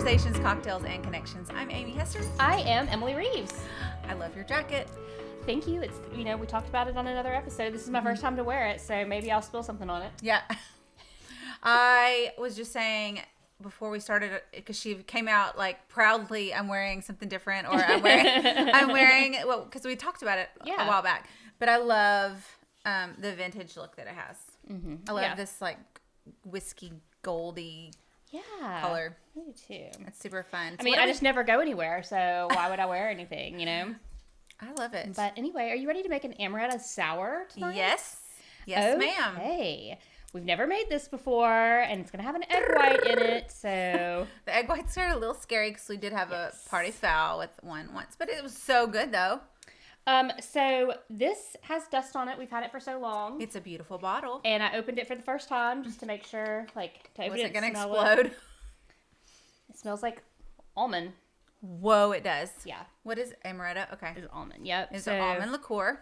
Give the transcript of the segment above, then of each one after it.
Conversations, Cocktails, and Connections. I'm Amy Hester. I am Emily Reeves. I love your jacket. Thank you. It's, we talked about it on another episode. This is my first time to wear it, so maybe I'll spill something on it. Yeah. I was just saying before we started, because she came out like proudly, I'm wearing something different, or I'm wearing, well, because we talked about it a while back, but I love the vintage look that it has. Mm-hmm. I love this like whiskey goldy color. Me too. It's super fun. I mean, I just never go anywhere, so why would I wear anything, I love it. But anyway, are you ready to make an Amaretto Sour tonight? Yes, ma'am. Hey, we've never made this before, and it's going to have an egg white in it, so... The egg whites are a little scary because we did have a party foul with one once, but it was so good, though. So this has dust on it. We've had it for so long. It's a beautiful bottle. And I opened it for the first time just to make sure, to open Was it going to smell explode? It smells like almond. Whoa, it does. Yeah. What is Amaretto? Okay. It's almond, yep. It's an almond liqueur.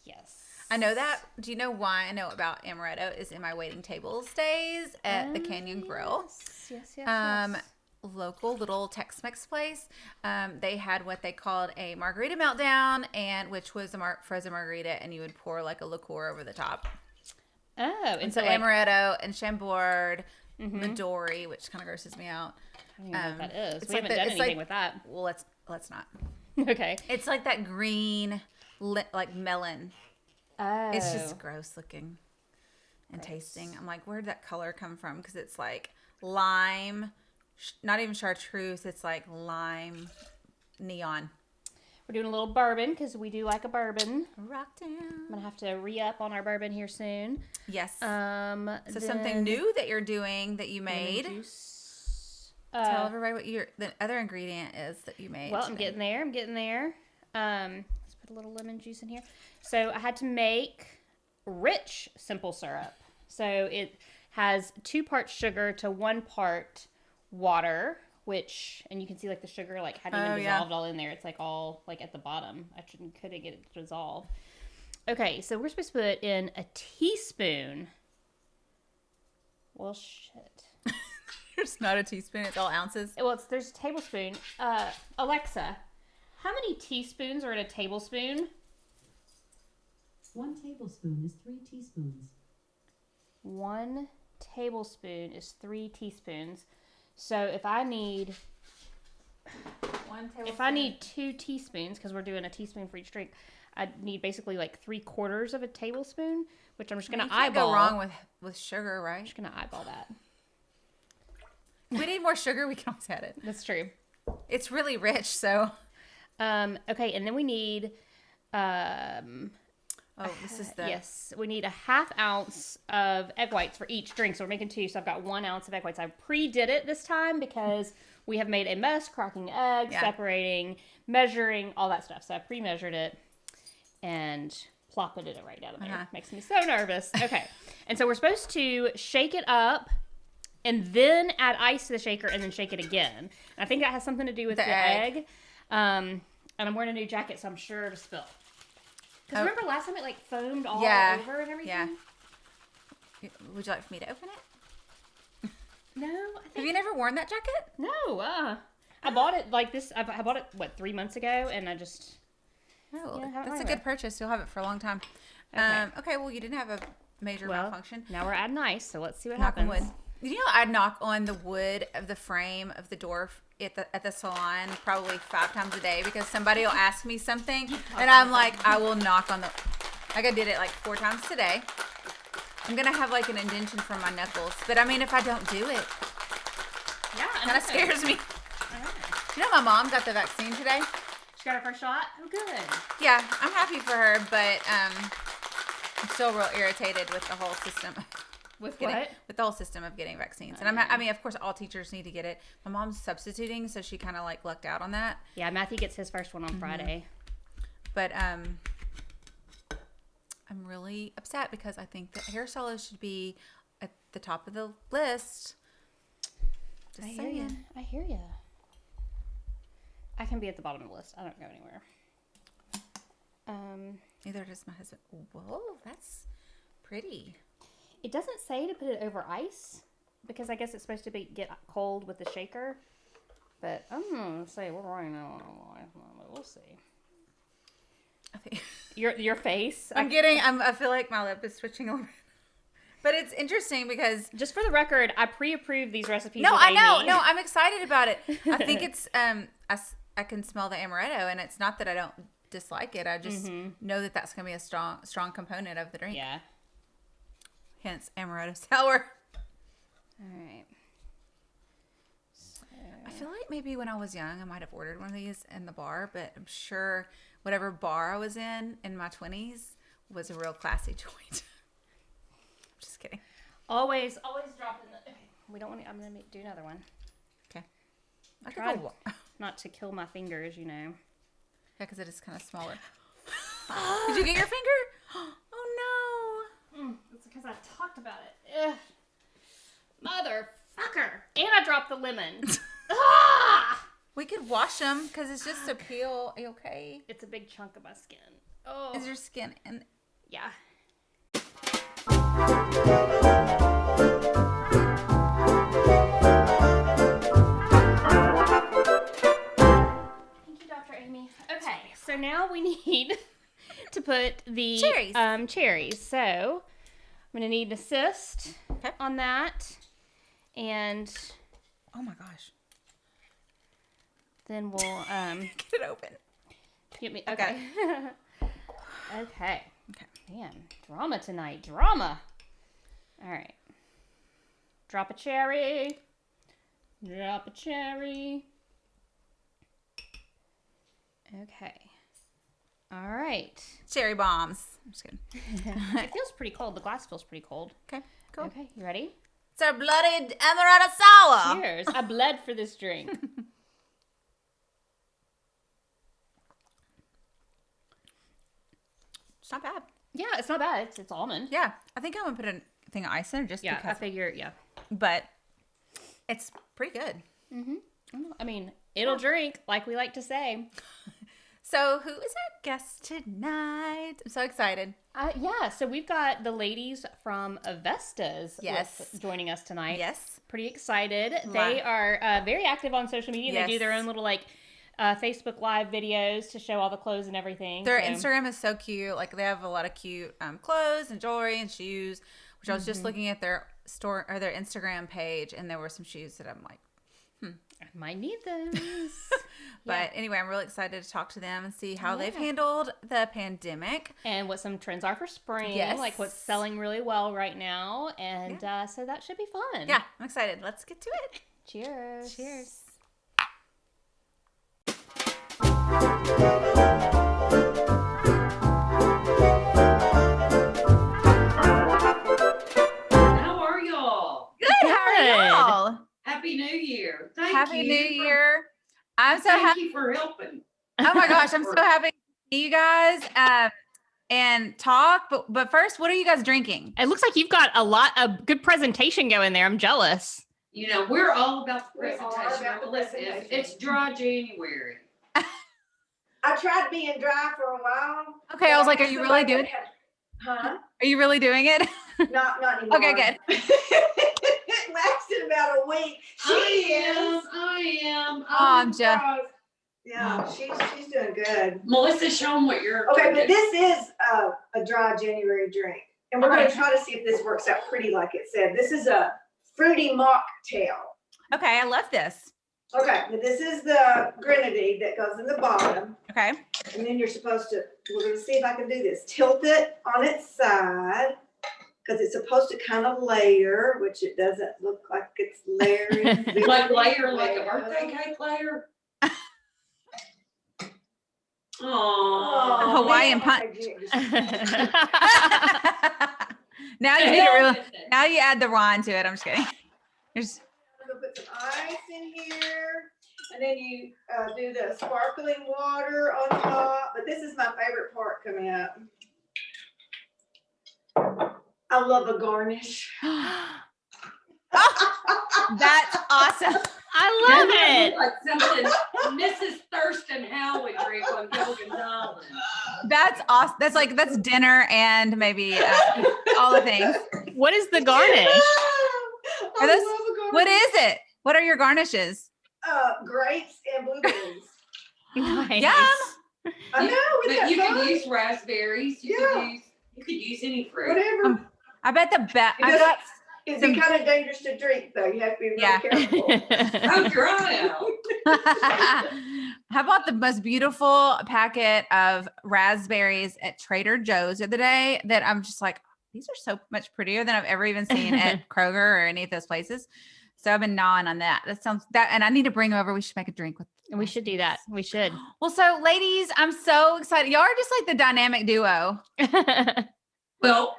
Yes. I know that. Do you know why I know about Amaretto? Is in my waiting tables days at the Canyon Grill. Yes. Local little Tex-Mex place. They had what they called a margarita meltdown, and which was a frozen margarita, and you would pour like a liqueur over the top. Oh, and so Amaretto and Chambord, Midori, which kind of grosses me out. I don't even know what that is. We haven't done anything with that. Well, let's not. Okay. It's like that green, like melon. Oh. It's just gross looking and tasting. I'm like, where did that color come from? Because it's like lime, not even chartreuse. It's like lime neon. We're doing a little bourbon because we do like a bourbon. Rock down. I'm going to have to re-up on our bourbon here soon. Yes. So something new that you're doing that you made. Tell everybody what the other ingredient is that you made. Well, today. I'm getting there. Let's put a little lemon juice in here. So I had to make rich simple syrup. So it has 2 parts sugar to 1 part water, and you can see like the sugar like hadn't even dissolved all in there. It's like all like at the bottom. I couldn't get it to dissolve. Okay, so we're supposed to put in a teaspoon. Well, shit. It's not a teaspoon. It's all ounces. Well, there's a tablespoon. Alexa, how many teaspoons are in a tablespoon? 1 tablespoon is 3 teaspoons. 1 tablespoon is 3 teaspoons. So if I need 2 teaspoons, because we're doing a teaspoon for each drink, I need basically like 3/4 of a tablespoon, which I'm just going to eyeball. You can't go wrong with sugar, right? I'm just going to eyeball that. If we need more sugar, we can always add it. That's true. It's really rich, so. Okay, and then we need... Yes, we need a 1/2 ounce of egg whites for each drink. So we're making 2, so I've got 1 ounce of egg whites. I pre-did it this time because we have made a mess, cracking eggs, separating, measuring, all that stuff. So I pre-measured it and plopped it right down in there. Makes me so nervous. Okay, and so we're supposed to shake it up and then add ice to the shaker and then shake it again. And I think that has something to do with the egg. And I'm wearing a new jacket, so I'm sure to spill. Because remember last time it like foamed all over and everything? Yeah. Would you like for me to open it? No. Have you never worn that jacket? No. I bought it like this. I bought it, 3 months ago? And I just... Oh, that's a good purchase. You'll have it for a long time. Okay, well, you didn't have a major malfunction. Now we're adding ice, so let's see what happens. Knock on wood. You know, I knock on the wood of the frame of the door at the salon probably 5 times a day because somebody will ask me something and I'm like, I will knock on like I did it like 4 times today. I'm gonna have like an indentation from my knuckles, but I mean if I don't do it, kind of scares me. You know, my mom got the vaccine today. She got her first shot. Oh, good. Yeah, I'm happy for her, but I'm still real irritated with the whole system. With the whole system of getting vaccines. And I mean, of course, all teachers need to get it. My mom's substituting, so she kind of like lucked out on that. Yeah, Matthew gets his first one on Friday. But I'm really upset because I think that hairstylists should be at the top of the list. Just saying. I hear you. I can be at the bottom of the list. I don't go anywhere. Neither does my husband. Whoa, that's pretty. It doesn't say to put it over ice because I guess it's supposed to get cold with the shaker. But I'm gonna say we're running out on life. We'll see. I think Your face. I feel like my lip is twitching a little bit. But it's interesting because Just for the record, I pre-approved these recipes. no, with I know. Amy. No, I'm excited about it. I think it's I can smell the amaretto, and it's not that I don't dislike it. I just know that that's gonna be a strong component of the drink. Yeah. Hence Amaretto Sour. All right. So, I feel like maybe when I was young, I might have ordered one of these in the bar, but I'm sure whatever bar I was in my 20s was a real classy joint. Just kidding. always drop in the. Okay, we don't want to. I'm gonna do another one. Okay. I Tried could go. not to kill my fingers, you know. Yeah, because it is kind of smaller. Did you get your finger? Oh no. It's because I talked about it. Ugh. Motherfucker! And I dropped the lemon. Ah! We could wash them because it's just a peel. Are you okay? It's a big chunk of my skin. Oh. Is your skin in? Yeah. Thank you, Dr. Amy. Okay, so now we need to put the cherries. So I'm gonna need an assist on that, and Oh my gosh. then we'll Get it open. get me. Okay. Okay. Okay. Man, drama tonight. Drama. All right. Drop a cherry. Drop a cherry. Okay. All right. Cherry bombs. I'm just kidding. It feels pretty cold. The glass feels pretty cold. Okay. Cool. Okay, you ready? It's our bloody Amarado Sour. Cheers. I bled for this drink. It's not bad. Yeah, it's not bad. It's almond. Yeah. I think I'm going to put a thing of ice in just Yeah, because. I figure, yeah. But it's pretty good. I mean, it'll drink, like we like to say. So who is our guest tonight? I'm so excited. Yeah, so we've got the ladies from Vesta's joining us tonight. Yes. Pretty excited. They are very active on social media. Yes. They do their own little Facebook Live videos to show all the clothes and everything. Their Instagram is so cute. Like they have a lot of cute clothes and jewelry and shoes, which I was just looking at their store or their Instagram page, and there were some shoes that I'm like, I might need those. But anyway, I'm really excited to talk to them and see how they've handled the pandemic. And what some trends are for spring. Yes. Like what's selling really well right now. And so that should be fun. Yeah, I'm excited. Let's get to it. Cheers. Cheers. How are y'all? Good. How are y'all? Happy New Year. Thank Happy you. New Year. I'm so Thank happy. you for helping. Oh my gosh, I'm so happy to see you guys and talk. But first, what are you guys drinking? It looks like you've got a lot of good presentation going there. I'm jealous. You know, we're all about the We're all presentation. about the But listen, presentation. it's dry January. I tried being dry for a while. Okay, I was like, are you really doing it? Huh? Are you really doing it? Not anymore. Okay, good. It lasted about a week. I am. I'm just. Yeah, she's doing good. Melissa, show them what you're Okay, but drinking. this is a dry January drink. And we're going Okay. to try to see if this works out pretty like it said. This is a fruity mocktail. Okay, I love this. Okay, but this is the grenadine that goes in the bottom. Okay. And then you're supposed to, we're going to see if I can do this. Tilt it on its side because it's supposed to kind of layer, which it doesn't look like it's layering. Like layer, like a birthday cake layer. Oh, Hawaiian man. punch. Okay, Now you get it real. Now you add the wine to it. I'm just kidding. There's. I'm going to put some ice in here. And then you do the sparkling water on top. But this is my favorite part coming up. I love a garnish. That's awesome. I love it. Like something Mrs. Thurston Howe would drink on Gilligan's Island. That's awesome. That's dinner and maybe all the things. What is the garnish? I Are those- love a garnish. What is it? What are your garnishes? grapes and blueberries. Nice. Yum. I know, But isn't you that could fun? use raspberries. You could use any fruit. Whatever. I bet the best. I got It'd some- be kind of dangerous to drink, though. You have to be really Yeah. careful. Oh, dry out. How about the most beautiful packet of raspberries at Trader Joe's the other day that I'm just like, these are so much prettier than I've ever even seen at Kroger or any of those places. So I've been gnawing on that. That sounds that, and I need to bring them over. We should make a drink with. We should do that. We should. Well, so ladies, I'm so excited. Y'all are just like the dynamic duo. Well,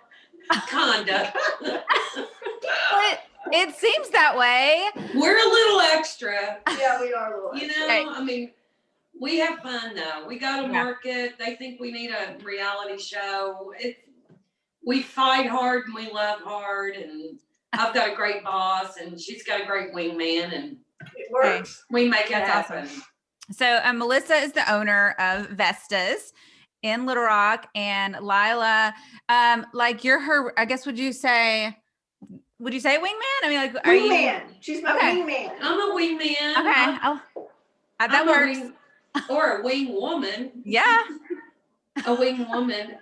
kinda. But it seems that way. We're a little extra. Yeah, we are a little. You extra. know, I mean, we have fun though. We go to Yeah. market. They think we need a reality show. We fight hard and we love hard. And I've got a great boss and she's got a great wingman and It works. we make it That's happen. awesome. So Melissa is the owner of Vestas in Little Rock, and Lila, like you're her. I guess would you say wingman? I mean, like are you? Wingman. She's my Okay. wingman. I'm a wingman. Okay, that I'm works. a wing, or a wing woman. Yeah. A wing woman.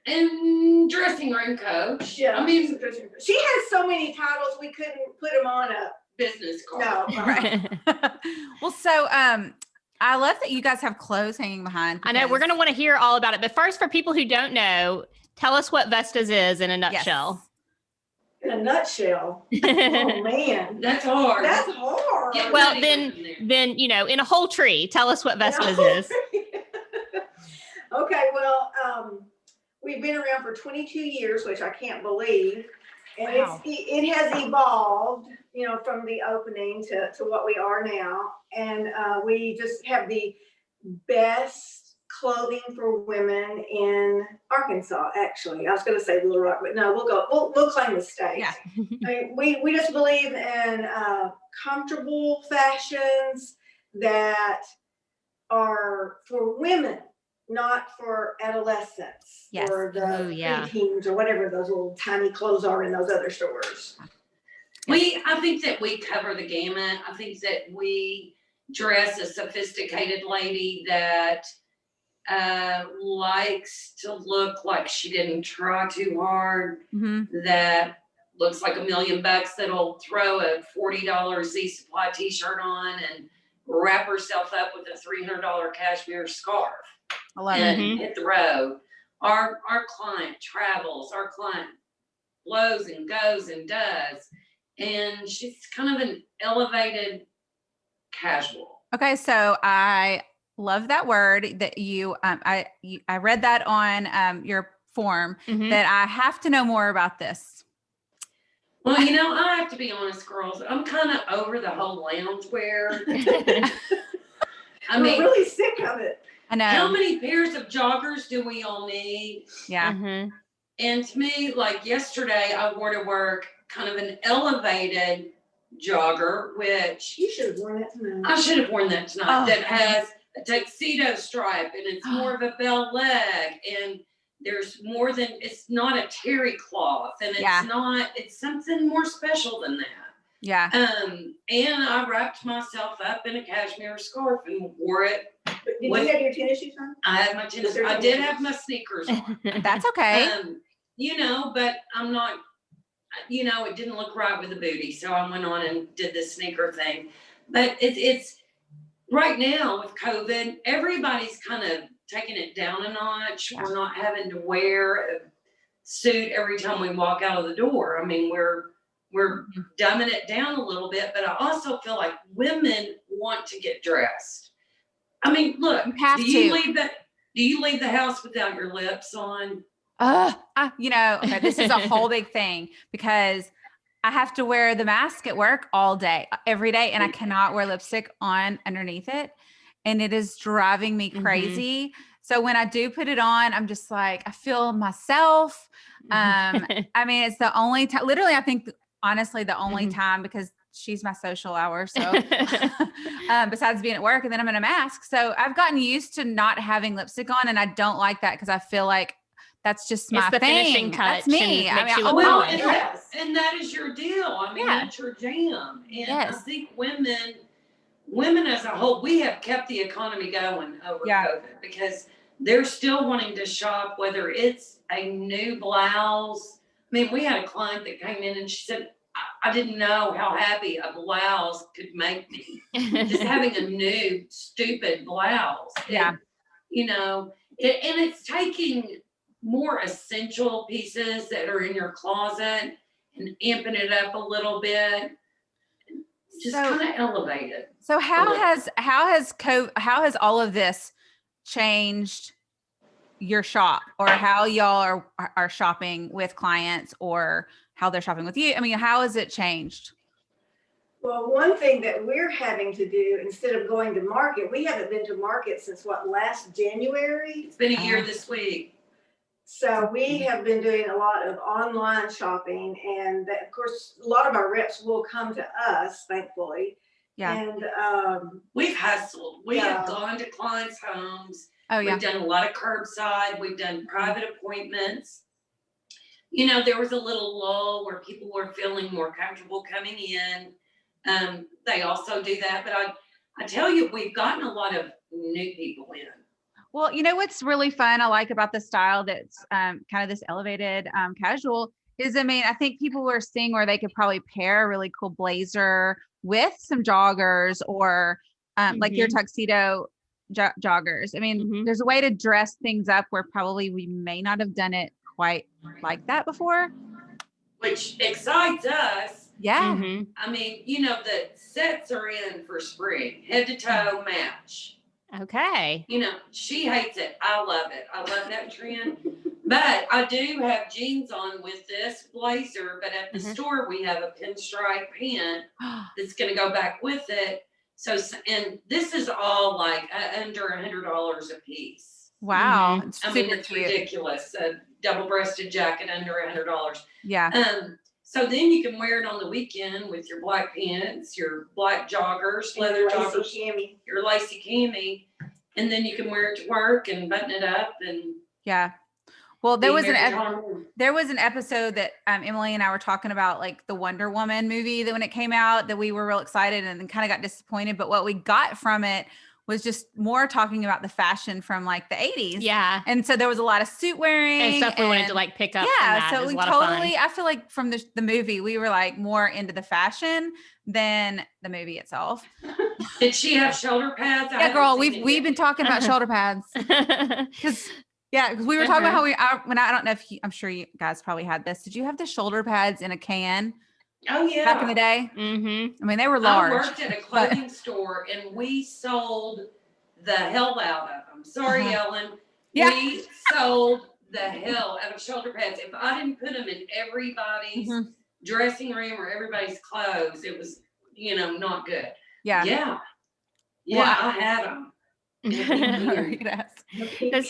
And dressing room coach. Yeah. I mean, she has so many titles we couldn't put them on a business card. no. Right. Well, so I love that you guys have clothes hanging behind. I know we're going to want to hear all about it. But first, for people who don't know, tell us what Vestas is in a nutshell. In a nutshell. Oh man. That's hard. That's hard. Yeah. Well, Not then, even then, you know, in a whole tree, tell us what Vestas is. Okay, well, we've been around for 22 years, which I can't believe. And Wow. it has evolved, you know, from the opening to what we are now. And we just have the best clothing for women in Arkansas, actually. I was going to say Little Rock, but no, we'll claim the state. Yeah. I mean, we just believe in comfortable fashions that are for women, not for adolescents Yes. or the Oh, yeah. preteens or whatever those little tiny clothes are in those other stores. I think that we cover the gamut. I think that we dress a sophisticated lady that likes to look like she didn't try too hard, that looks like $1 million that'll throw a $40 Z Supply t-shirt on and wrap herself up with a $300 cashmere scarf I love and it. hit the road. Our client travels, our client blows and goes and does, and she's kind of an elevated casual. Okay, so I love that word that you. I read that on your form that I have to know more about this. Well, you know, I have to be honest, girls. I'm kind of over the whole loungewear. I We're mean, really sick of it. I know. how many pairs of joggers do we all need? Yeah. And to me, like yesterday, I wore to work kind of an elevated jogger, which You should have worn that tonight. I should have worn that tonight, Oh. that has a tuxedo stripe and it's more of a bell leg and there's more than, it's not a terry cloth and it's Yeah. not, it's something more special than that. Yeah. And I wrapped myself up in a cashmere scarf and wore it. Did you What- have your tennis shoes on? I had my tennis, I did have my sneakers on. That's okay. You know, but I'm not, you know, it didn't look right with the booty. So I went on and did the sneaker thing. But it's right now with COVID, everybody's kind of taking it down a notch. Yeah. We're not having to wear a suit every time we walk out of the door. I mean, we're dumbing it down a little bit, but I also feel like women want to get dressed. I mean, look, You have do you to. leave the house without your lips on? Okay, this is a whole big thing because I have to wear the mask at work all day, every day, and I cannot wear lipstick on underneath it. And it is driving me crazy. So when I do put it on, I'm just like, I feel myself. I mean, it's the only time, literally, I think, honestly, the only time because she's my social hour. So besides being at work, and then I'm in a mask. So I've gotten used to not having lipstick on, and I don't like that because I feel like that's just my It's the thing. finishing touch That's me. and I makes mean, you look Well, polished. Yes. and that is your deal. I mean, Yeah. that's your jam. And I Yes. think women women as a whole, we have kept the economy going over Yeah. COVID because they're still wanting to shop, whether it's a new blouse. I mean, we had a client that came in and she said, I didn't know how happy a blouse could make me. Just having a new stupid blouse. Yeah. And, you know, and it's taking more essential pieces that are in your closet and amping it up a little bit. Just So- kind of elevate it. So how has all of this changed your shop, or how y'all are shopping with clients, or how they're shopping with you? I mean, how has it changed? Well, one thing that we're having to do instead of going to market, we haven't been to market since last January. It's been a year this week. So we have been doing a lot of online shopping, and that, of course, a lot of our reps will come to us, thankfully. Yeah. And We've hustled. We have Yeah. gone to clients' homes. Oh yeah. We've done a lot of curbside. We've done private appointments. You know, there was a little lull where people were feeling more comfortable coming in. They also do that, but I tell you, we've gotten a lot of new people in. Well, you know what's really fun I like about the style that's kind of this elevated casual is, I mean, I think people were seeing where they could probably pair a really cool blazer with some joggers, or like your tuxedo joggers. I mean, there's a way to dress things up where probably we may not have done it quite like that before. Which excites us. Yeah. I mean, you know, the sets are in for spring, head to toe match. Okay. You know, she hates it. I love it. I love that trend. But I do have jeans on with this blazer, but at the store we have a pinstripe pant that's going to go back with it. So, and this is all like under $100 a piece. Wow. It's I super mean, it's cute. ridiculous. A double-breasted jacket under $100. Yeah. So then you can wear it on the weekend with your black pants, your black joggers, leather joggers, your lacy cami, and then you can wear it to work and button it up and Yeah. Well, there was an there was an episode that Emily and I were talking about, like the Wonder Woman movie, that when it came out, that we were real excited and then kind of got disappointed. But what we got from it was just more talking about the fashion from like the 80s. Yeah. And so there was a lot of suit wearing And stuff we wanted to like pick up. from Yeah. that. It So was we a lot of fun. totally, I feel like from the movie, we were like more into the fashion than the movie itself. Did she have shoulder pads? Yeah, girl, we've been talking about shoulder pads. Because we were talking about how I don't know if I'm sure you guys probably had this. Did you have the shoulder pads in a can? Oh yeah. Back in the day? Mm-hmm. I mean, they were large. I worked at a clothing store and we sold the hell out of them. Sorry, Ellen. Yeah. We sold the hell out of shoulder pads. If I didn't put them in everybody's dressing room or everybody's clothes, it was, you know, not good. Yeah. Yeah. Yeah, Well, I had them. That's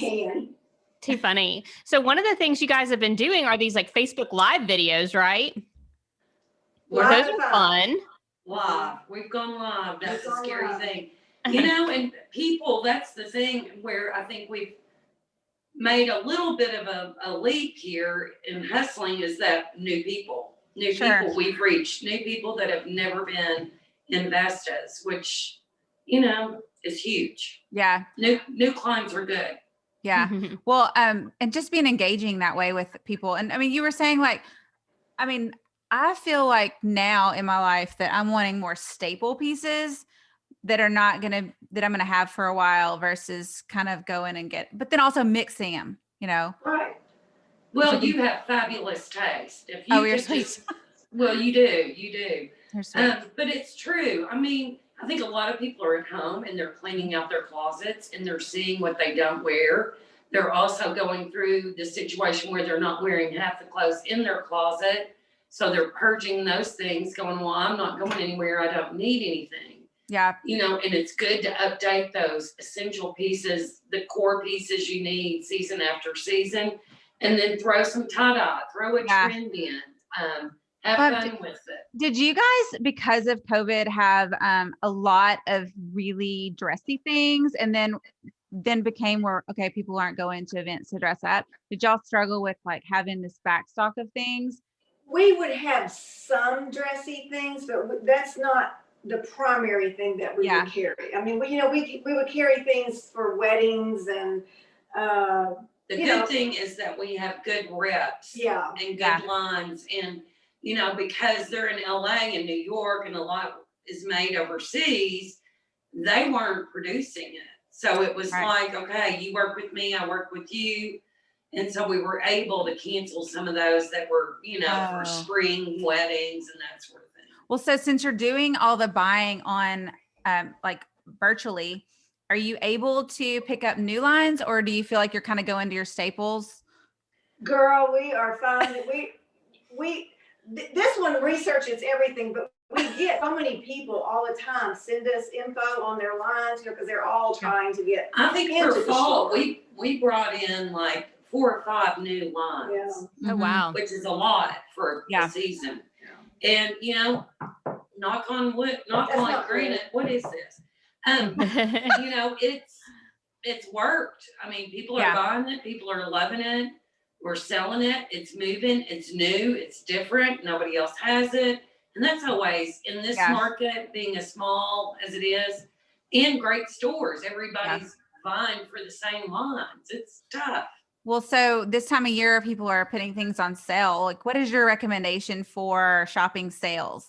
too funny. So one of the things you guys have been doing are these like Facebook Live videos, right? Those are fun. Live. We've gone live. That's We've a gone scary live. thing. You know, and people, that's the thing where I think we've made a little bit of a leap here in hustling, is that new people people we've reached, new people that have never been in Vestas, which, you know, is huge. Yeah. New clients are good. Yeah. Well, and just being engaging that way with people. And I mean, you were saying like, I mean, I feel like now in my life that I'm wanting more staple pieces that I'm going to have for a while versus kind of going and but then also mixing them, you know? Right. Well, you have fabulous taste. If you you're could sweet. well, you do. You're sweet. But it's true. I mean, I think a lot of people are at home and they're cleaning out their closets and they're seeing what they don't wear. They're also going through the situation where they're not wearing half the clothes in their closet. So they're purging those things, going, well, I'm not going anywhere. I don't need anything. Yeah. You know, and it's good to update those essential pieces, the core pieces you need season after season, and then throw some tie-dye, throw a trend in. Have fun with it. Did you guys, because of COVID, have a lot of really dressy things, and then became where, okay, people aren't going to events to dress up? Did y'all struggle with like having this backstock of things? We would have some dressy things, but that's not the primary thing that we Yeah. would carry. I mean, we would carry things for weddings and, The you good know, thing is that we have good reps. yeah. And Yeah. good lines, and, because they're in LA and New York and a lot is made overseas, they weren't producing it. So it was Right. like, okay, you work with me, I work with you. And so we were able to cancel some of those that were, for Oh. spring weddings and that sort of thing. Well, so since you're doing all the buying on like virtually, are you able to pick up new lines, or do you feel like you're kind of going to your staples? Girl, we are finding, this one researches everything, but we get so many people all the time send us info on their lines, because they're all trying to get. I think into for the fall, store. we brought in like 4 or 5 new lines. Yeah. Oh, wow. Which is a lot for Yeah. the season. And knock on wood, knock That's on not granite, what is this? It's worked. I mean, people are Yeah. buying it, people are loving it, we're selling it, it's moving, it's new, it's different, nobody else has it. And that's always in this Yeah. market, being as small as it is, in great stores, everybody's vying for the same lines. It's tough. Well, so this time of year, people are putting things on sale. Like, what is your recommendation for shopping sales?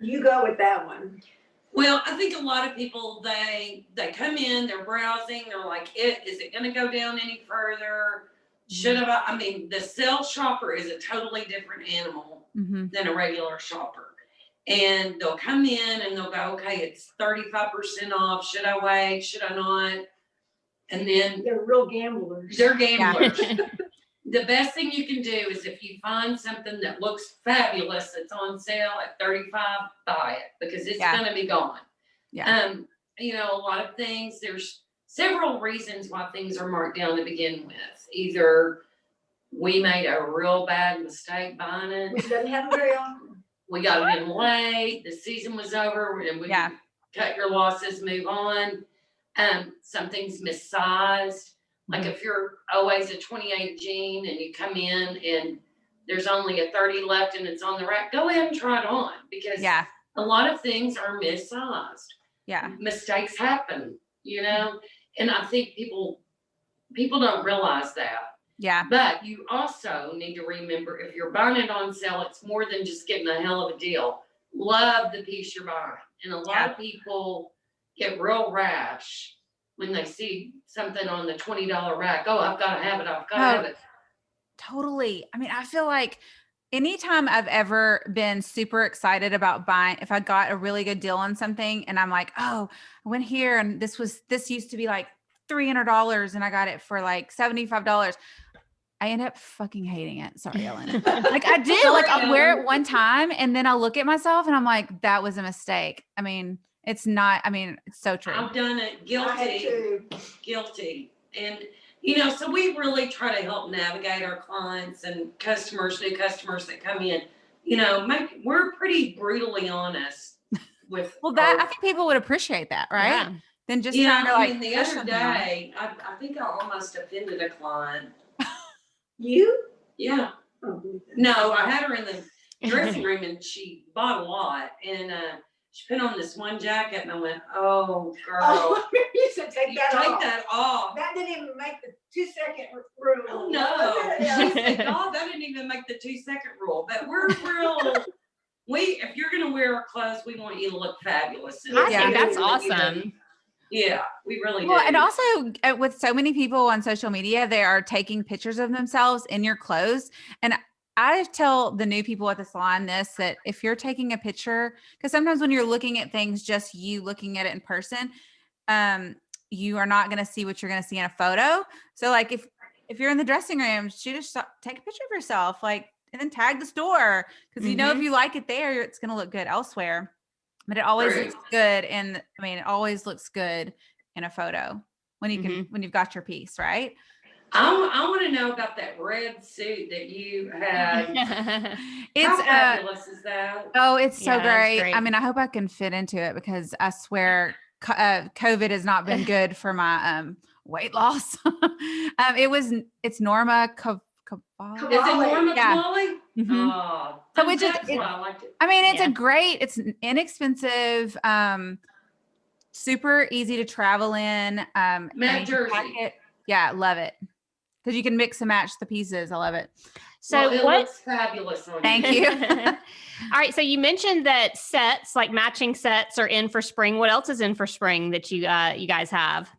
You go with that one. Well, I think a lot of people, they come in, they're browsing, they're like, is it gonna go down any further? Should I mean, the sale shopper is a totally different animal Mm-hmm. than a regular shopper. And they'll come in and they'll go, okay, it's 35% off. Should I wait? Should I not? And then They're real gamblers. they're gamblers. The best thing you can do is if you find something that looks fabulous that's on sale at 35, buy it, because it's gonna be gone. Yeah. A lot of things, there's several reasons why things are marked down to begin with. Either we made a real bad mistake buying it, Which doesn't happen very often. we got it in late, the season was over, and we cut your losses, move on. Something's missized. Like if you're always a 28 jean and you come in and there's only a 30 left and it's on the rack, go ahead and try it on, because a lot of things are missized. Yeah. Mistakes happen, and I think people don't realize that. Yeah. But you also need to remember, if you're buying it on sale, it's more than just getting a hell of a deal. Love the piece you're buying. And a lot of people get real rash when they see something on the $20 rack. Oh, I've got to have it. I've got to have it. Totally. I mean, I feel like anytime I've ever been super excited about buying, if I got a really good deal on something and I'm like, oh, I went here and this used to be like $300 and I got it for like $75. I end up fucking hating it. Sorry, Ellen. Like I did, like I'll wear it one time and then I'll look at myself and I'm like, that was a mistake. I mean, it's not, it's so true. I've done it. Guilty. And, so we really try to help navigate our clients and new customers that come in, we're pretty brutally honest with. Well, I think people would appreciate that, right? Yeah. Than just trying to the other day, I think I almost offended a client. You? Yeah. Oh, No, I had her in the dressing room and she bought a lot, and she put on this one jacket and I went, oh girl. Oh, you should take that off. That off. That didn't even make the 2-second rule. Oh no. She said, God, that didn't even make the 2-second rule. But we're real. If you're gonna wear our clothes, we want you to look fabulous. I think that's awesome. Yeah, we really do. Well, and also with so many people on social media, they are taking pictures of themselves in your clothes. And I tell the new people at the salon that if you're taking a picture, because sometimes when you're looking at things, just you looking at it in person, you are not going to see what you're going to see in a photo. So like if you're in the dressing room, take a picture of yourself, and then tag the store, because if you like it there, it's going to look good elsewhere. But it always looks good, and it always looks good in a photo when you can when you've got your piece, right? I want to know about that red suit that you had. How fabulous is that? Oh, it's so great. It's great. I hope I can fit into it, because I swear COVID has not been good for my weight loss. It's Norma Cavalli. Is it Norma Yeah. Kamali? Mhm. Oh, So which is- that's why I liked it. I mean, it's Yeah. it's inexpensive, super easy to travel in. I Mount mean, you pack Jersey. it. Yeah, love it. Because you can mix and match the pieces. I love it. So Well, it what? looks fabulous on Thank you. you. All right. So you mentioned that sets, like matching sets, are in for spring. What else is in for spring that you guys have?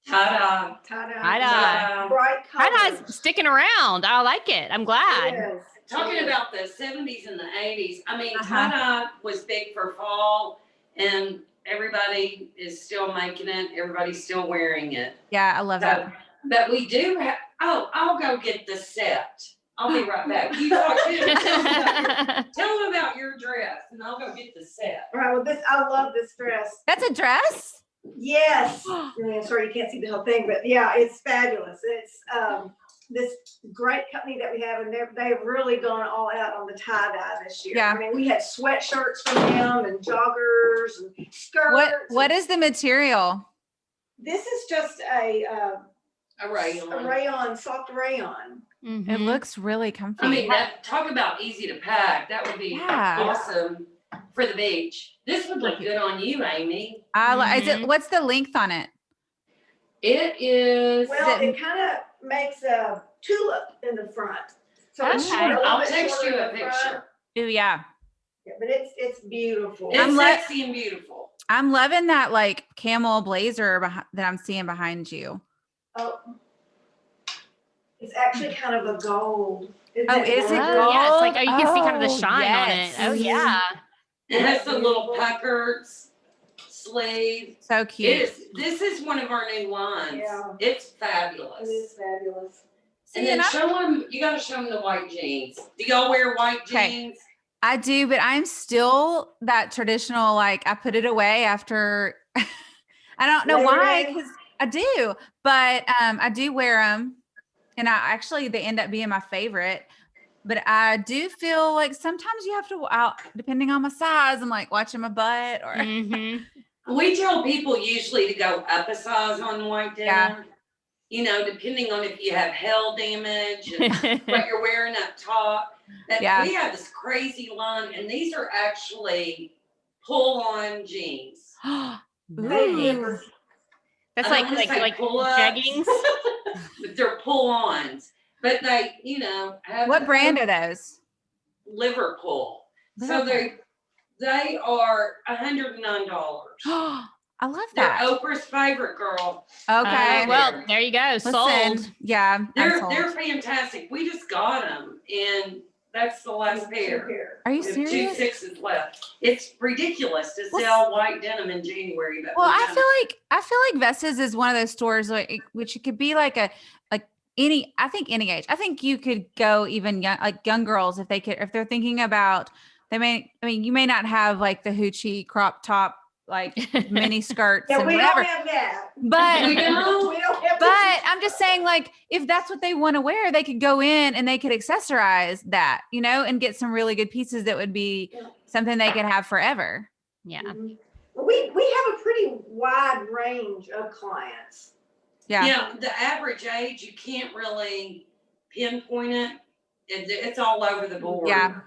Ta-da. Ta-da. Tie-dye. Ta-da. Bright Tie-dye's colors. sticking around. I like it. I'm glad. Yes. Talking about the 70s and the 80s, I mean, Uh-huh. tie-dye was big for fall, and everybody is still making it. Everybody's still wearing it. Yeah, I love that. But we do have, I'll go get the set. I'll be right back. You talk to him. Tell them about your dress, and I'll go get the set. All right, well, I love this dress. That's a dress? Yes. Yeah, sorry, you can't see the whole thing, but yeah, it's fabulous. It's this great company that we have, and they've really gone all out on the tie-dye this year. Yeah. I mean, we had sweatshirts from them and joggers and skirts. What is the material? This is just a Rayon. rayon, soft rayon. Mhm. It looks really comfy. I mean, talk about easy to pack. That would be Yeah. awesome for the beach. This would look good on you, Amy. Is it? What's the length on it? It is. Well, it kind of makes a tulip in the front. So it's Okay. short, a little I'll bit text shorter you a in the front. picture. Oh yeah. Yeah, but it's beautiful. It's sexy and beautiful. I'm loving that like camel blazer that I'm seeing behind you. Oh, it's actually kind of a gold. Isn't Oh, it is it gorgeous? gold? Yeah, it's like, you can see kind of the Oh, shine yes. on it. Oh, yeah. It has the little puckers sleeve. So cute. This is one of our new lines. Yeah. It's It fabulous. is fabulous. And then show them, you gotta show them the white jeans. Do y'all wear white Okay. jeans? I do, but I'm still that traditional, like I put it away after, I don't know Labor why, Day? because I do, but I do wear them. And they end up being my favorite. But I do feel like sometimes you have to, depending on my size, I'm like watching my butt or. Mm-hmm. We tell people usually to go up a size on the white denim. Yeah. You know, depending on if you have hail damage and what you're wearing up top. That Yeah. We have this crazy line, and these are actually pull-on jeans. Ooh. That's I don't wanna say like pull-ups, jeggings. but they're pull-ons. But they, have What brand are those? Liverpool. So they are $109. I love They're that. Oprah's favorite, girl. Okay. Well, there you go. Sold. Listen, yeah. I'm sold. They're fantastic. We just got them, and that's the last pair. Are you We have 2 serious? 6s left. It's ridiculous to Well, sell white denim in January. But Well, we I don't. feel like Vestas is one of those stores which it could be like any age. I think you could go even young girls if they're thinking about you may not have like the hoochie crop top like mini skirts Yeah, and we whatever, don't have that. but We don't. We don't have but I'm just saying, like, if that's what they want to wear, they could go in and they could accessorize that, and get some really good pieces that would be something they could have forever. Yeah. Well, we have a pretty wide range of clients. Yeah. The average age, you can't really pinpoint it. It's all over the board. Yeah.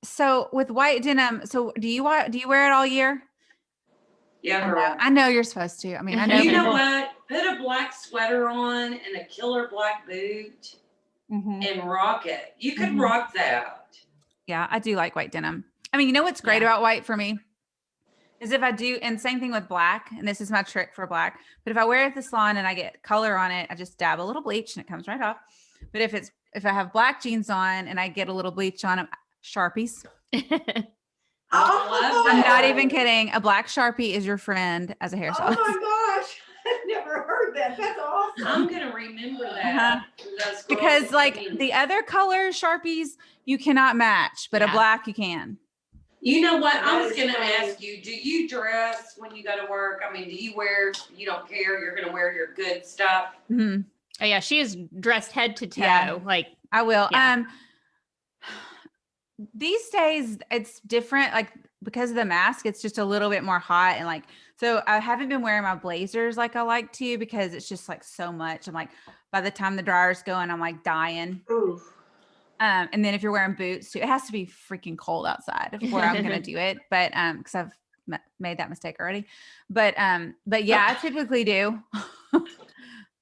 So with white denim, so do you wear it all year? Yeah, girl. I know you're supposed to. I mean, I know. You know people- what? Put a black sweater on and a killer black boot Mhm. and rock it. You could Mhm. rock that. Yeah, I do like white denim. I mean, you know what's great about white for me is if I do, and same thing with black, and this is my trick for black, but if I wear it at the salon and I get color on it, I just dab a little bleach and it comes right off. But if I have black jeans on and I get a little bleach on them, Sharpies. Oh, I'm not even kidding. A black Sharpie is your friend as a hairstylist. Oh my gosh. I've never heard that. That's awesome. I'm gonna remember that. Those girls Because that like came in. the other color Sharpies you cannot match, but a Yeah. black you can. You know what? I That was is gonna funny. ask you, do you dress when you go to work? I mean, you don't care, you're gonna wear your good stuff? Mhm. Oh yeah, she is dressed head to toe. Yeah. Like I will. Yeah. These days it's different, like because of the mask, it's just a little bit more hot so I haven't been wearing my blazers like I like to because it's just like so much. I'm like, by the time the dryer's going, I'm like dying. Ooh. And then if you're wearing boots too, it has to be freaking cold outside before I'm gonna do it. But because I've made that mistake already. But yeah, I typically do.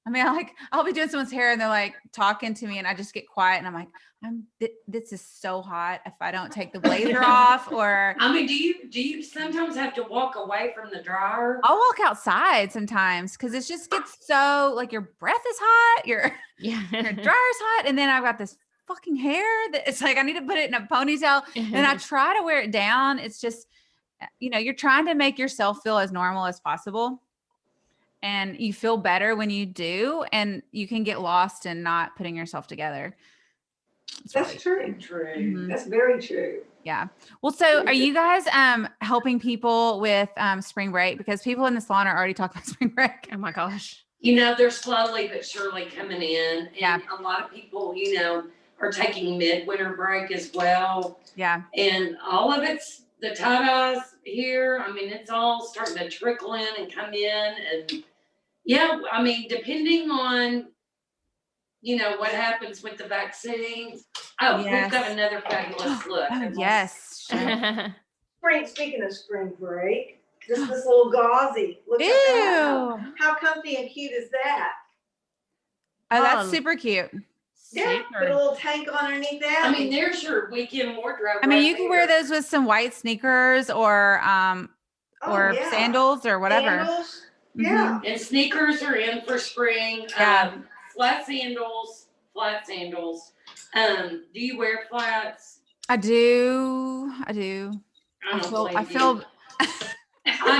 I mean, I'll be doing someone's hair and they're like talking to me, and I just get quiet, and I'm like, this is so hot if I don't take the blazer off. Or I mean, do you sometimes have to walk away from the dryer? I'll walk outside sometimes because it just gets so like your breath is hot, your dryer's hot, and then I've got this fucking hair that it's like I need to put it in a ponytail, and I try to wear it down. It's just, you're trying to make yourself feel as normal as possible. And you feel better when you do, and you can get lost in not putting yourself together. That's true. Mm-hmm. That's very true. Yeah. Well, so are you guys helping people with spring break? Because people in the salon are already talking about spring break. Oh my gosh. They're slowly but surely coming in. And a lot of people, are taking midwinter break as well. Yeah. And all of it's the tie-dyes here. I mean, it's all starting to trickle in and come in. And depending on, what happens with the vaccine. Oh, Yes. We've got another fabulous look. Oh, yes. Speaking of spring break, just this little gauzy. Look at that. Ew. How comfy and cute is that? Oh, that's super cute. Yeah, put a little tank underneath that. I mean, there's your weekend wardrobe. I mean, you can wear those with some white sneakers or sandals or whatever. Sandals. Yeah. And sneakers are in for spring. Yeah. Flat sandals. Do you wear flats? I do. I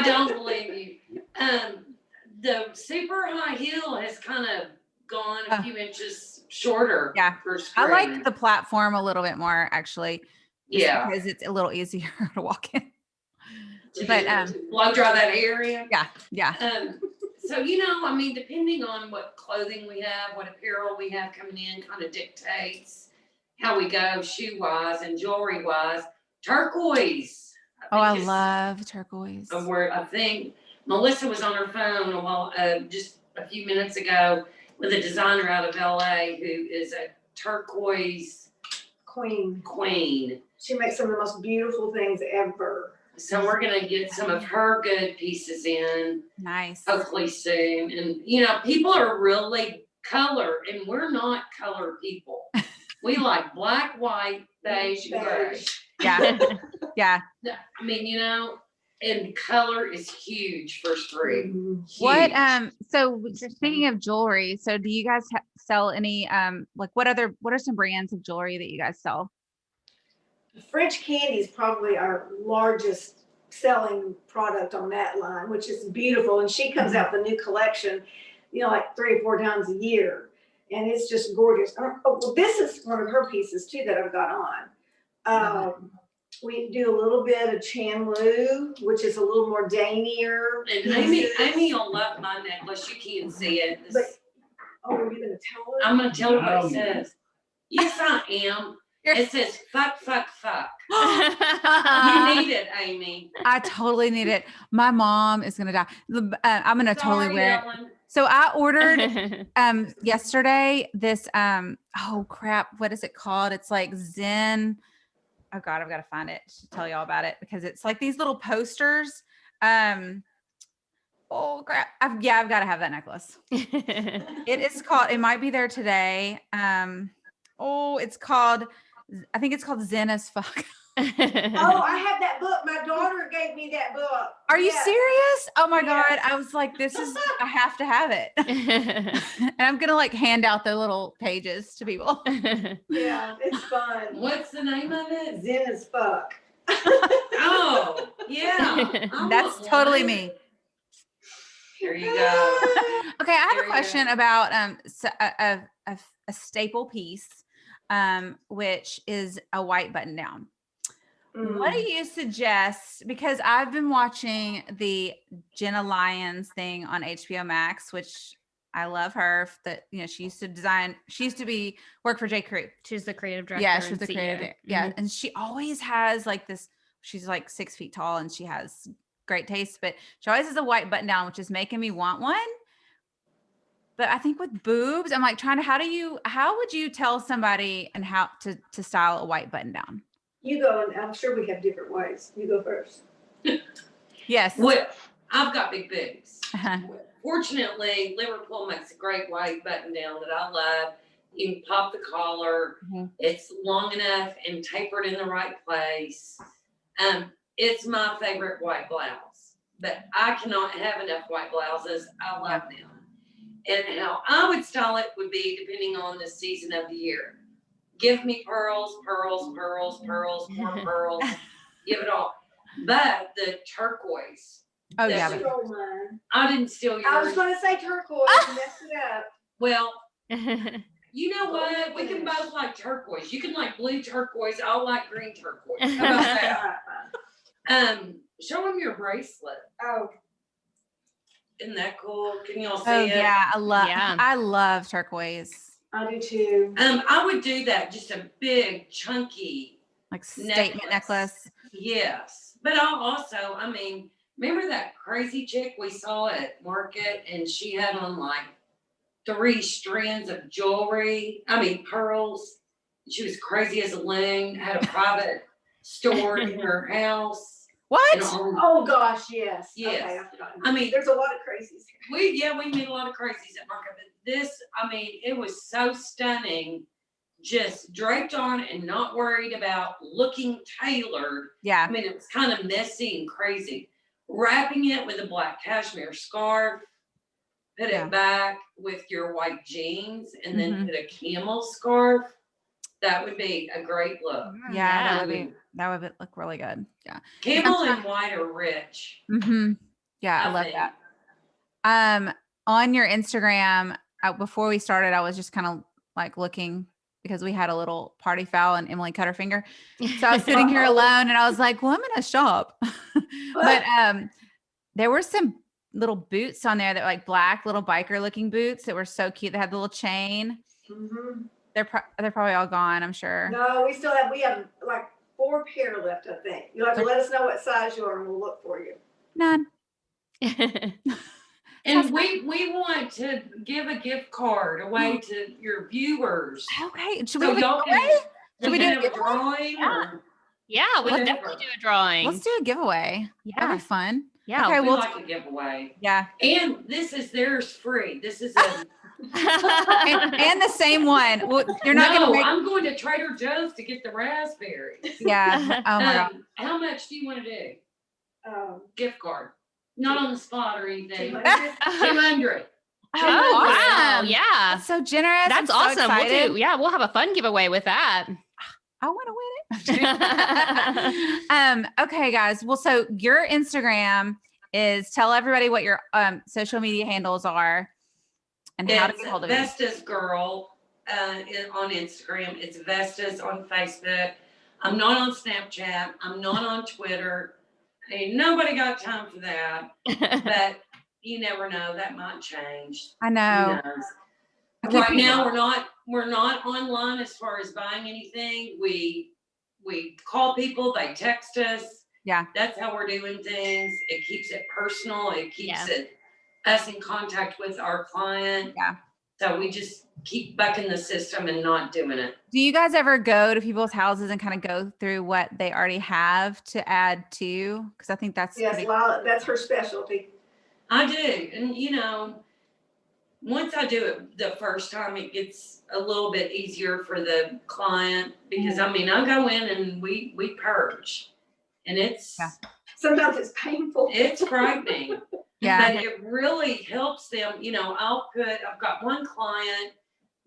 don't believe you. The super high heel has kind of gone a few inches shorter. Yeah. For spring. I like the platform a little bit more, actually. Yeah. Because it's a little easier to walk in. But blow dry that area. Yeah. So, depending on what clothing we have, what apparel we have coming in, kind of dictates how we go shoe wise and jewelry wise. Turquoise. I love turquoise. I think Melissa was on her phone just a few minutes ago with a designer out of LA who is a turquoise queen. She makes some of the most beautiful things ever. So we're going to get some of her good pieces in. Nice. Hopefully soon. And, people are really color, and we're not color people. We like black, white, beige, and gray. Yeah. Yeah. I mean, and color is huge for spring. What, so speaking of jewelry, so do you guys sell any, what are some brands of jewelry that you guys sell? French Candy is probably our largest selling product on that line, which is beautiful. And she comes out with a new collection, like 3 or 4 times a year. And it's just gorgeous. This is one of her pieces too that I've got on. We do a little bit of Chandlu, which is a little more daintier. And Amy will love my necklace. You can't see it. Are you going to tell her? I'm going to tell her what it says. Yes, I am. It says fuck. You need it, Amy. I totally need it. My mom is gonna die. I'm gonna totally wear it. So I ordered yesterday this oh crap, what is it called? It's like Zen. Oh God, I've got to find it to tell you all about it because it's like these little posters. Oh crap. I've got to have that necklace. It is called, it might be there today. I think it's called Zen as Fuck. Oh, I have that book. My daughter gave me that book. Are you serious? Oh my God. I was like, I have to have it. And I'm going to hand out the little pages to people. Yeah, it's fun. What's the name of it? Zen as Fuck. Oh, yeah. That's totally me. Here you go. Okay, I have a question about a staple piece, which is a white button down. What do you suggest? Because I've been watching the Jenna Lyons thing on HBO Max, which I love her. She used to work for J. Crew. She's the creative director. Yeah, she's the CEO. creative. Yeah, and she always has this. She's 6 feet tall, and she has great taste. But she always has a white button down, which is making me want one. But I think with boobs, I'm like trying to, how would you tell somebody and how to style a white button down? You go, and I'm sure we have different ways. You go first. Yes. Well, I've got big boobs. Uh-huh. Fortunately, Liverpool makes a great white button down that I love. You can pop the collar. Mhm. It's long enough and tapered in the right place. It's my favorite white blouse, but I cannot have enough white blouses. I love them. And how I would style it would be depending on the season of the year. Give me pearls, pearls, pearls, pearls, more pearls. Give it all. But the turquoise. Oh that yeah. was- Stole mine. I didn't steal yours. I was going to say turquoise and messed it up. Well, you know what? We can both like turquoise. You can like blue turquoise. I'll like green turquoise. How about All that? right, fine. Show them your bracelet. Oh, Isn't that cool? Can y'all see Oh it? yeah. Yeah. I love turquoise. I do too. I would do that. Just a big, chunky. Like statement Necklace. necklace. Yes. But I'll also, remember that crazy chick we saw at Market and she had on like 3 strands of jewelry? Pearls. She was crazy as a loon, had a private store in her house. What? And on, Oh gosh, yes. Yes. Okay, I've forgotten. I mean- there's a lot of crazies here. we meet a lot of crazies at Market, but this, it was so stunning. Just draped on and not worried about looking tailored. Yeah. It was kind of messy and crazy. Wrapping it with a black cashmere scarf, put Yeah. it back with your white jeans, and then Mhm. put a camel scarf. That would be a great look. Yeah. Yeah. That would look really good. Yeah. Camel and white are rich. Mm-hmm. Yeah. I love think. that. On your Instagram, before we started, I was just kind of like looking because we had a little party foul and Emily cut her finger. So I was sitting here alone and I was like, well, I'm going to shop. But there were some little boots on there that were like black little biker looking boots that were so cute. They had the little chain. Mhm. They're probably all gone, I'm sure. No, we have like 4 pair left, I think. You'll have to let us know what size you are and we'll look for you. None. And we want to give a gift card away to your viewers. Okay. Should So we have a y'all giveaway? can, Should we do a giveaway? drawing? Yeah. Or Yeah, we can Whatever. definitely do a drawing. Let's do a giveaway. That'd Yeah. be fun. Yeah. Okay, we well, like a giveaway. yeah. And this is theirs free. This is a And the same one. Well, you're not no, going to make. I'm going to Trader Joe's to get the raspberries. Yeah. Oh my God. How much do you want to do? Gift card. Not on the spot or anything. 200. 200. Oh, wow. awesome. Yeah. That's so generous. That's I'm so awesome. excited. We'll have a fun giveaway with that. I want to win it. Okay, guys. Well, so your Instagram is, tell everybody what your social media handles are and how to It's get hold of you. Vesta's Girl on Instagram. It's Vesta's on Facebook. I'm not on Snapchat. I'm not on Twitter. Ain't nobody got time for that. But you never know. That might change. I Who know. knows? I keep Right now, we're not online as far as buying anything. We call people. They text us. Yeah. That's how we're doing things. It keeps it personal. It keeps Yeah. us in contact with our client. Yeah. So we just keep bucking the system and not doing it. Do you guys ever go to people's houses and kind of go through what they already have to add to? Because I think that's Yes, pretty- Lila, that's her specialty. I do. And once I do it the first time, it gets a little bit easier for the client because I go in and we purge. And it's Yeah. Sometimes it's painful. it's frightening. yeah. But it really helps them. I've got one client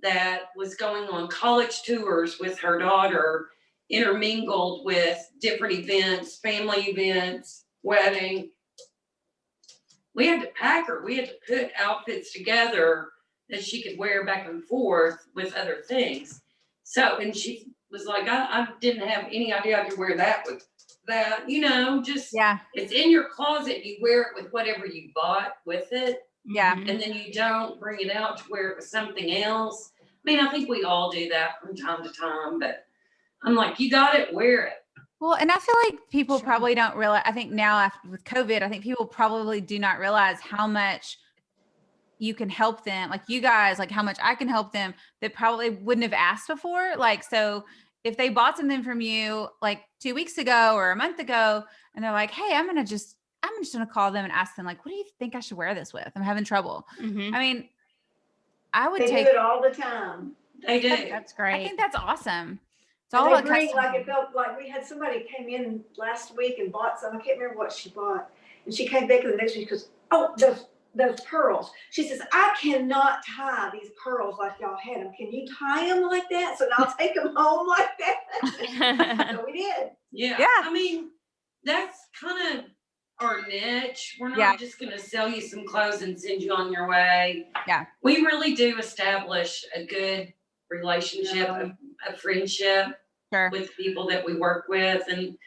that was going on college tours with her daughter, intermingled with different events, family events, wedding. We had to pack her. We had to put outfits together that she could wear back and forth with other things. So, and she was like, I didn't have any idea I could wear that with that, just Yeah. it's in your closet. You wear it with whatever you bought with it. Yeah. Mhm. And then you don't bring it out to wear it with something else. I think we all do that from time to time, but I'm like, you got it, wear it. Well, and I feel like people Sure. probably don't realize, I think now with COVID, I think people probably do not realize how much you can help them, like you guys, like how much I can help them that probably wouldn't have asked before. Like, so if they bought something from you like 2 weeks ago or a month ago, and they're like, hey, I'm just gonna call them and ask them, like, what do you think I should wear this with? I'm having trouble. Mhm. I mean, I would They do take, it all the time. They do. That's I great. think that's awesome. It's And all they about bring, custom. like, it felt like we had somebody came in last week and bought some, I can't remember what she bought. And she came back the next week, because, oh, those pearls. She says, I cannot tie these pearls like y'all had them. Can you tie them like that? So I'll take them home like that. So we did. Yeah. Yeah. I mean, that's kind of our niche. We're not Yeah. just going to sell you some clothes and send you on your way. Yeah. We really do establish a good relationship, a friendship Sure. with people that we work with. And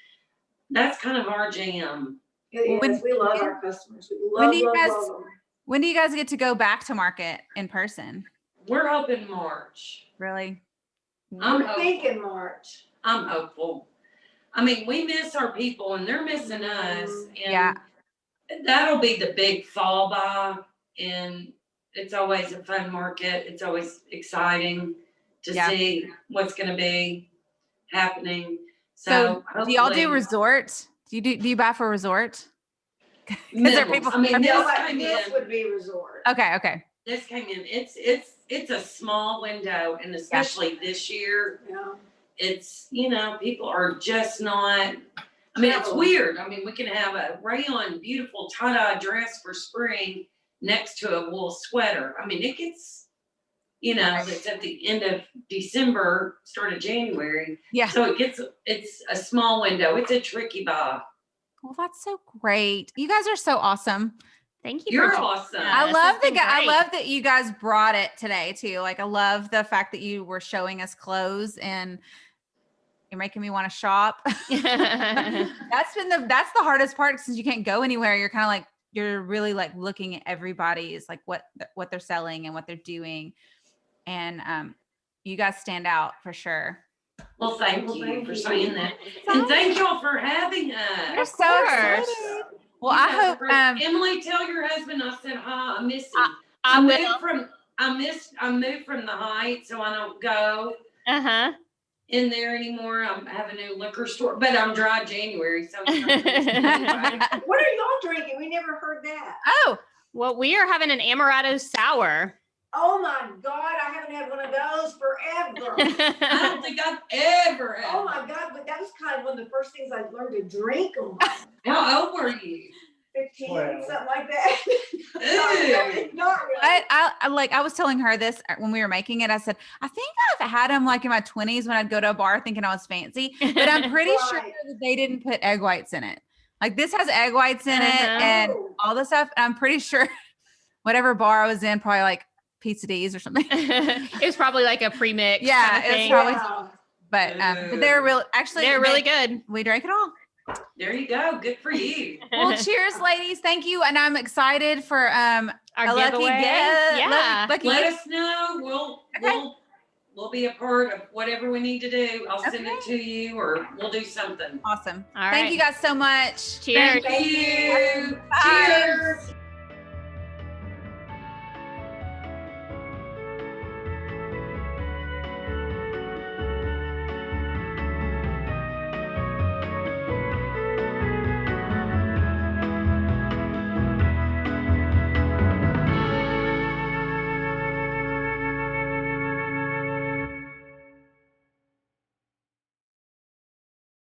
that's kind of our jam. It When- is. We love our customers. We When love, do you love, guys- love them. When do you guys get to go back to market in person? We're hoping March. Really? I'm We're hopeful. thinking March. I'm hopeful. I mean, we miss our people and they're missing us. And Yeah. that'll be the big fall buy. And it's always a fun market. It's always exciting to Yeah. see what's going to be happening. So do y'all do hopefully- resort? Do you buy for resort? there are Minimal. people- I mean, are this No, like came this in. would be resort. Okay. This came in. It's a small window, and especially this year, Yeah. it's, people are just not. I mean, it's Travel. weird. I mean, we can have a rayon, beautiful tie-dye dress for spring next to a wool sweater. I mean, it gets, it's at the end of December, start of January. Yeah. So it's a small window. It's a tricky buy. Well, that's so great. You guys are so awesome. Thank you. You're for awesome. Yeah, I this love has been I great. love that you guys brought it today too. Like, I love the fact that you were showing us clothes and you're making me want to shop. That's the hardest part, since you can't go anywhere. You're kind of like, you're really like looking at everybody's, like what they're selling and what they're doing. And you guys stand out for sure. Well, thank Well, you thank for you. saying that. And thank y'all for having us. We're Of so course. excited. Well, You I guys are hope great. Emily, tell your husband I said hi. I miss him. I will. I moved from the Heights, so I don't go Uh-huh. in there anymore. I have a new liquor store, but I'm dry January, so it's not anyway. What are y'all drinking? We never heard that. Oh, Well, we are having an Amarado Sour. Oh my God, I haven't had one of those forever. I don't think I've ever had. Oh my God, but that was kind of one of the first things I learned to drink. How old were you? 15, Well. something like that. Ew. Not really. I was telling her this when we were making it. I said, I think I've had them like in my 20s when I'd go to a bar thinking I was fancy, but I'm pretty sure Right. that they didn't put egg whites in it. Like, this has egg whites in it Uh-huh. and Oh. all this stuff. And I'm pretty sure whatever bar I was in, probably like Pizza D's or something. It was probably like a pre-mix. Yeah, kind of it was thing. probably- Yeah. But they're real. Actually, They're really good. We drank it all. There you go. Good for you. Well, cheers, ladies. Thank you. And I'm excited for Our a lucky giveaway. gift. Yeah. Lucky Let gift. us know. We'll Okay. we'll be a part of whatever we need to do. I'll send it Okay. to you, or we'll do something. Awesome. All Thank right. you guys so much. Cheers. Thank you. Bye. Cheers.